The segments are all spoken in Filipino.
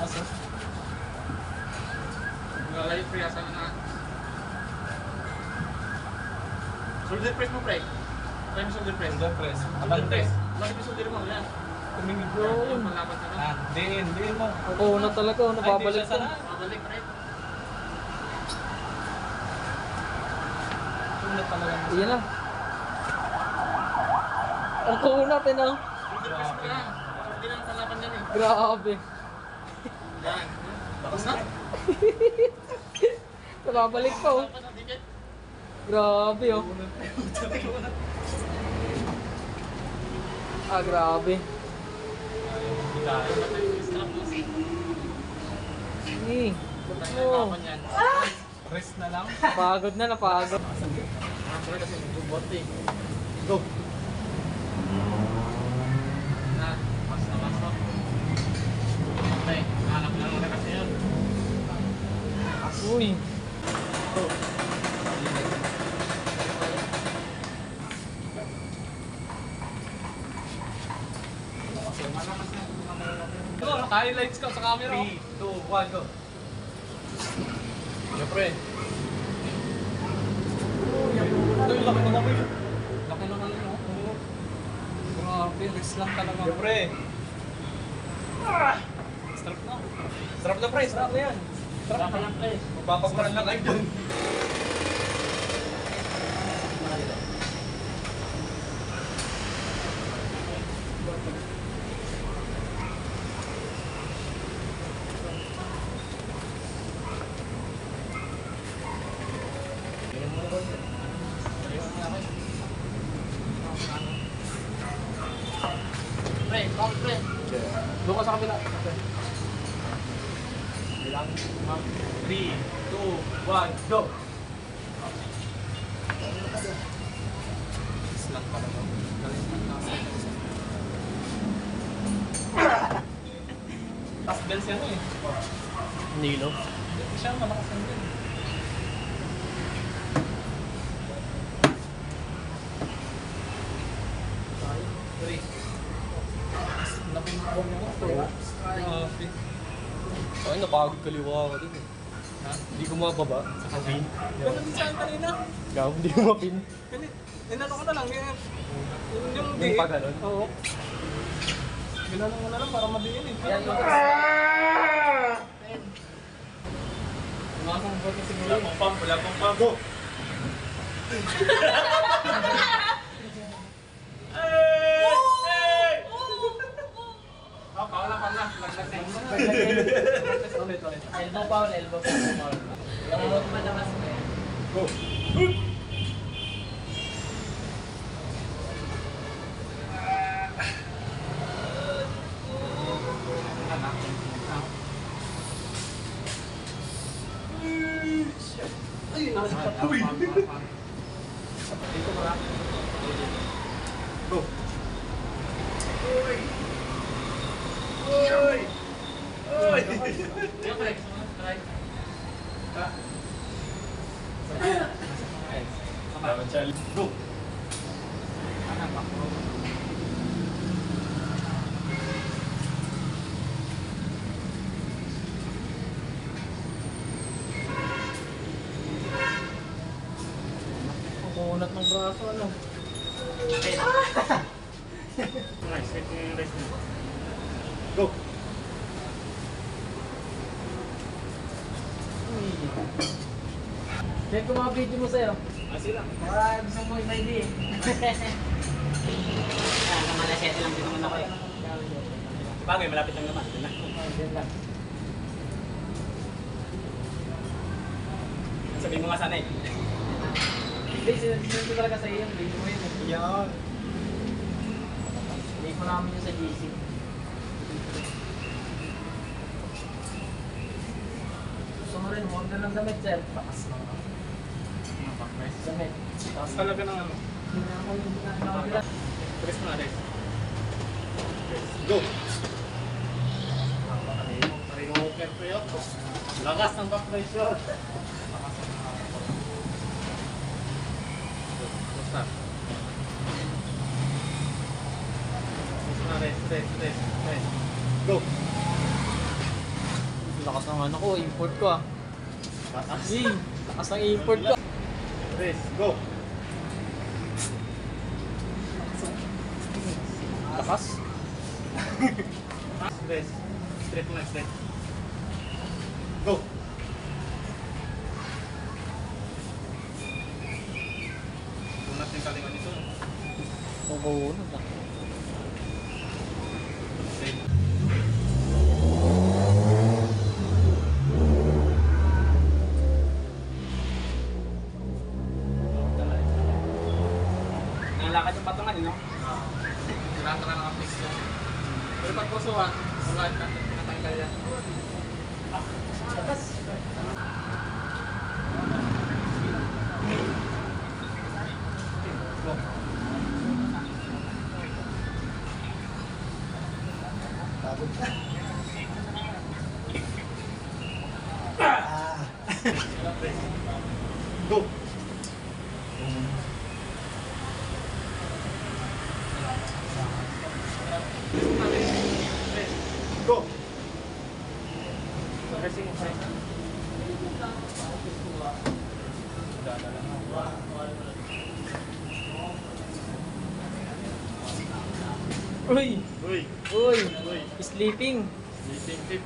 Aso? Ngalay pre, asan na? Shoulder press mo pre. Try mo shoulder press. Shoulder press. Shoulder press. Bakit yung shoulder mo? Yan. Tumingin Yung malaban sa na. Diin mo. Oo na talaga, nababalik siya ka. Babalik pre. Tunat talaga. Iyan na. Ang kunat eh, no? Shoulder press mo lang. Hindi lang palaban yan eh. Grabe. Yan. Bakas na. Nababalik pa, oh. Grabe, oh. Ah, grabe. Eh, mo. Rest na lang. Pagod na, napagod. Sorry kasi magbubot eh. Go! Na, mas. Okay, hanap lang na kasi yun. Uy. Highlights ka sa camera. 3, 2, 1, go. Siyempre. Laki na naman yun. Laki naman yun, oh. Grabe, rest lang talaga. Siyempre. Strap na. Sarap na pre, sarap na yan. Sarap na lang pre. Magpapagparan na kayo dyan. Pre, come pre. Doon ka sa kabila. Bilang 3, 2, 1, go! Rest lang talaga. Galing lang nasa. Tapos bells yan eh. Nilo. Hindi siya malakas yan din. Lapin mo ako. Grabe. Ay, napagod kaliwa ako din eh. Ha? Hindi ko mababa sa cabin. Ganun din sa'yo kanina. Gaw, hindi ko mapin. Ganit. Inano ko na lang. Yung Yung pa ganun? Oo. Ginano mo na lang para madiin eh. Yan, Yan. Tumakang bote siguro. Wala pang pump. Go! Paula. Ulit. Elbow foul. Elbow madamas mo yan. Go! Ay, Uy! Dito ba? Go! Siyempre. Try. Go! Kunat ng braso, ano? Nice. Nice. Go! Check ko mga video mo sa'yo. Sila. Para gusto mo yung ID eh. Kamala 7 lang din naman ako eh. Bagay, malapit lang naman. Diyan lang. Sabihin mo nga sana eh. Hindi, sinunod ko talaga sa iyo. Video mo yun eh. Yan. Hindi ko namin yun sa GC. Gusto mo rin, huwag na ng damit, sir. Bakas na. Damit. Taas talaga ng ano. Hindi na ako yung ginagawa. Press mo na rin. Go! Paringo ko yun. Lakas ng back pressure. Basta. Basta na rest. Go! Lakas ng ano ko, import ko ah. Tatas. Lakas ng import ko. Press, go. Lakas. Press. Straight mo na, straight. Go. Unat yung kalingan nito. Pupunod ah. Straight. Nalakad yung patungan, no? Sirata na lang ang fix ko. Pero pag puso ha, wala ka, natanggal yan. Lakas. Go. Pagod na. Go. Go. Racing mo sa'yo. Uy! Uy. Uy! Uy. Sleeping! Sleeping tip.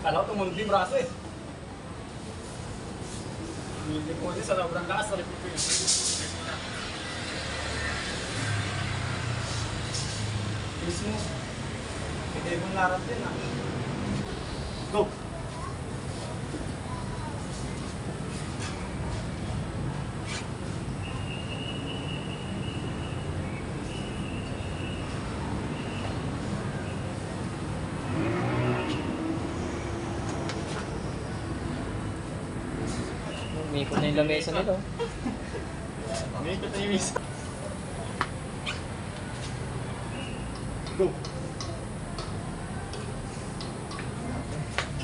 Kala ko tumunog yung braso eh. Hindi ko sa sobrang lakas sa lipipin. Please mo. Hindi mo larap din ah. Go! Umikot na yung lamesa nito. Ngayon ko tayo yung isa. Go!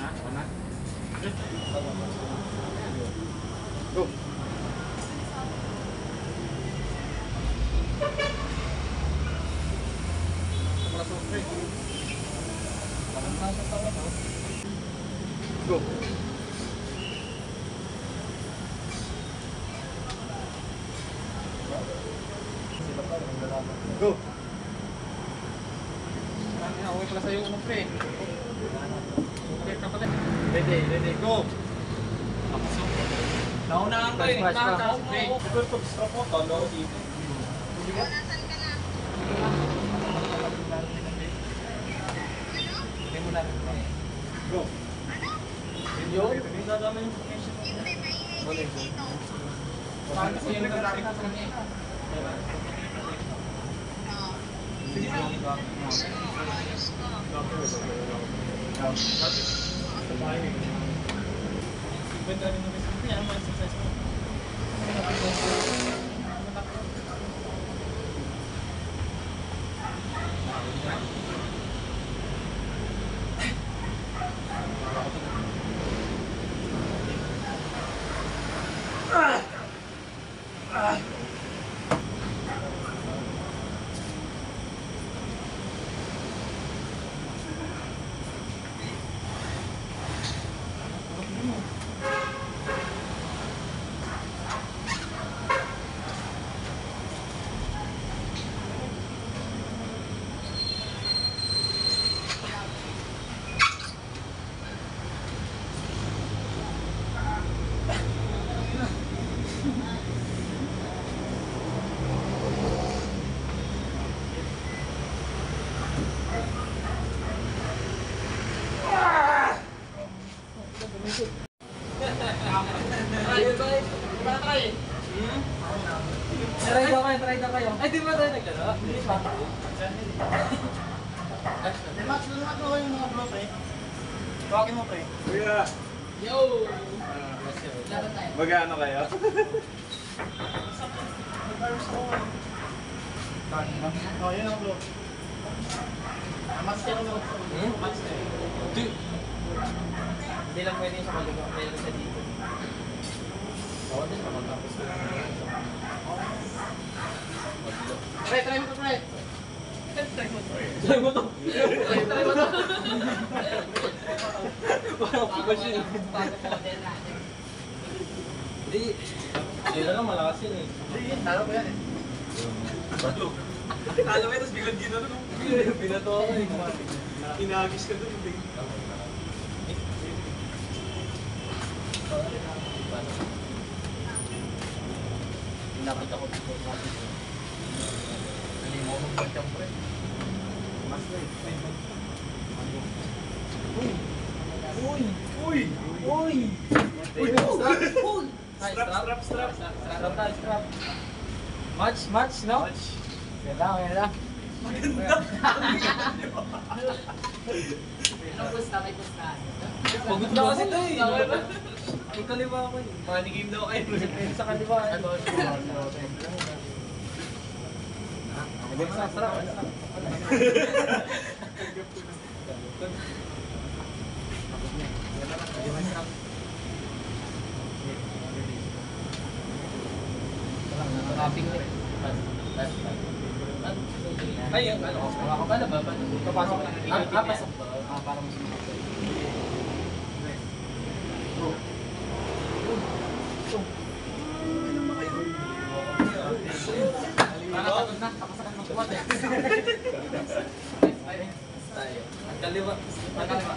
Ha? Wala? Go! Go! Go! Uwi pala sa'yo unong pre. Ulit ka pala. Ready, ready, go! Naunahan ko eh. Splash, splash, Nakataas pre. Super top strap mo, talo ko dito. Go! Yun? Dadama yung information mo. Wala yung go. Saan kasi yung nagdadari ka sa kanya eh. Sige na. Try na kayo. Ay, di ba tayo naglaro? Hindi pa. Relax, relax mo yung mga bro, pre. Tawagin mo, pre. Kuya. Yo! Laban tayo. Mag-ano kayo? Oh, yun ang bro. Master mo. Master. Hindi lang pwede sa kaliwa. Meron sa dito. Oo, din pa magkapos ko. Pre, try mo to pre. Try mo to. Try mo to. machine. Model natin. Hindi. Sila lang malakas yun eh. Talo ko yan eh. Talo. Talo mo yun, tapos biglang ginano nung binato ako eh. Inagis ka dun. Nakita ko dito. Hindi mo magpagtang pre. Mas na eh. Uy! Uy! Uy! Uy! Uy! Strap! Strap tayo, strap. Match, no? Ganda. Anong gusta? May gusta. Pagod na kasi ito eh. Okay ba? Yung kaliwa ko eh. Money game daw kayo. Sa kaliwa. Ano? Strap. Nakaping na. Ay, yung ano? Makakabala ba? Papasok na. Pasok ba? Para mas Nakakapagod na. Kapasakan ng kuwat eh. Tayo. Ang kaliwa. Ang kaliwa.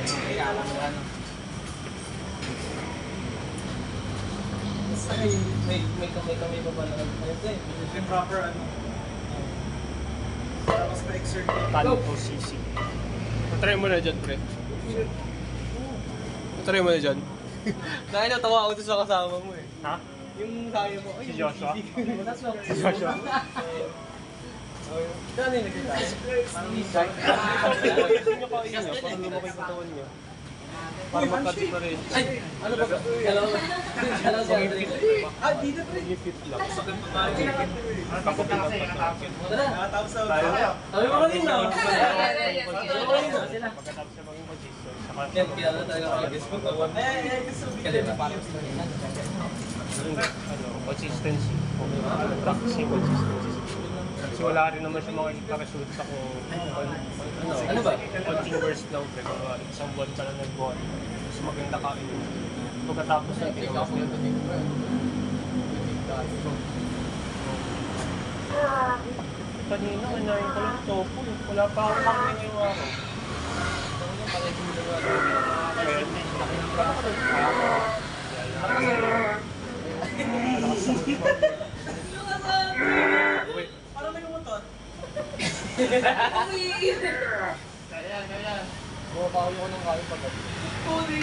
Kaya alam mo ano. Ay, may kamay pa pala. Ayun eh. Yung proper ano. Para mas ma-exert. Talo po CC. Try mo na dyan, pre. Try mo na dyan. Dahil natawa ako doon sa kasama mo eh. Ha? Yung kaya mo. Ay, Si Joshua? Si Joshua? Saan yung nagkita? Parang start. Gusto nyo kain nyo, para lumaki yung katawan nyo. Para magkati pa rin. Ay, ano ba? Hello? Hello, Jeffrey. Ah, dito pre. Yung fit lang. Sakit pa tayo. Kapag Kasi pinapatapos. nakatapos. Tara. Nakatapos sa Tayo. Sabi mo kanina. Pagkatapos siya maging consistent. Saka Yan, kilala talaga ako. Guess mo ba? Ay, gusto mo. Kaliwa. consistency. Practicing consistency. Kasi wala rin naman siya makikita-resulta kung Ano ba? konting burst lang. Pero isang buwan ka na nag-buwan. Tapos maganda kain mo. Pagkatapos na tinawas mo yun. Kanina, kanayin ko lang tofu. Wala pa ako kami ngayong araw. Parang may umutot. Kaya. Bumabawal ko ng kain pag Puri.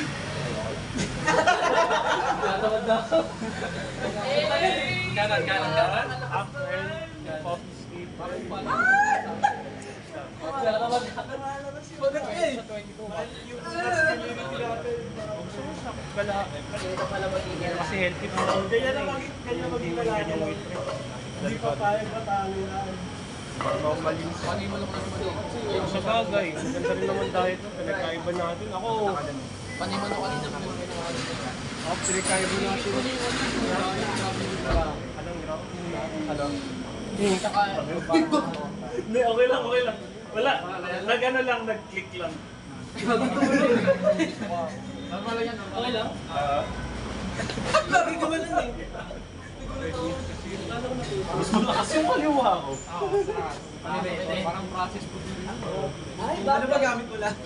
Natawad na ako. Kanan. After, coffee sleep. Bakit eh? Yung mas community natin. Kasi healthy pa. Ganyan maging lalaki lang. Hindi pa payag matalo na. Malinis. Sa bagay, maganda rin naman diet. Pinagkaiba natin. Ako, Paniman ako kanina kami pinagkaiba natin. Anong graph? Ano? Saka, Hindi, okay lang. Wala. Nag-ano lang, nag-click lang. Normal lang yan. Okay lang? Lagi ka ba lang eh? Mas malakas yung kaliwa ko. Parang process po din. Ano ba gamit mo lang?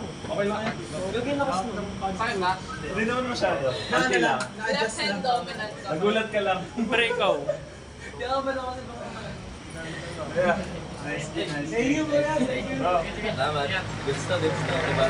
Okay lang yan. Gagawin na kasi mo. Saan na? Hindi naman masyado. Okay lang. Left hand dominant ka. Nagulat ka lang. pre ikaw. Di ako ba na kasi baka Nice. Thank you, bro. Salamat. Good stuff. Diba?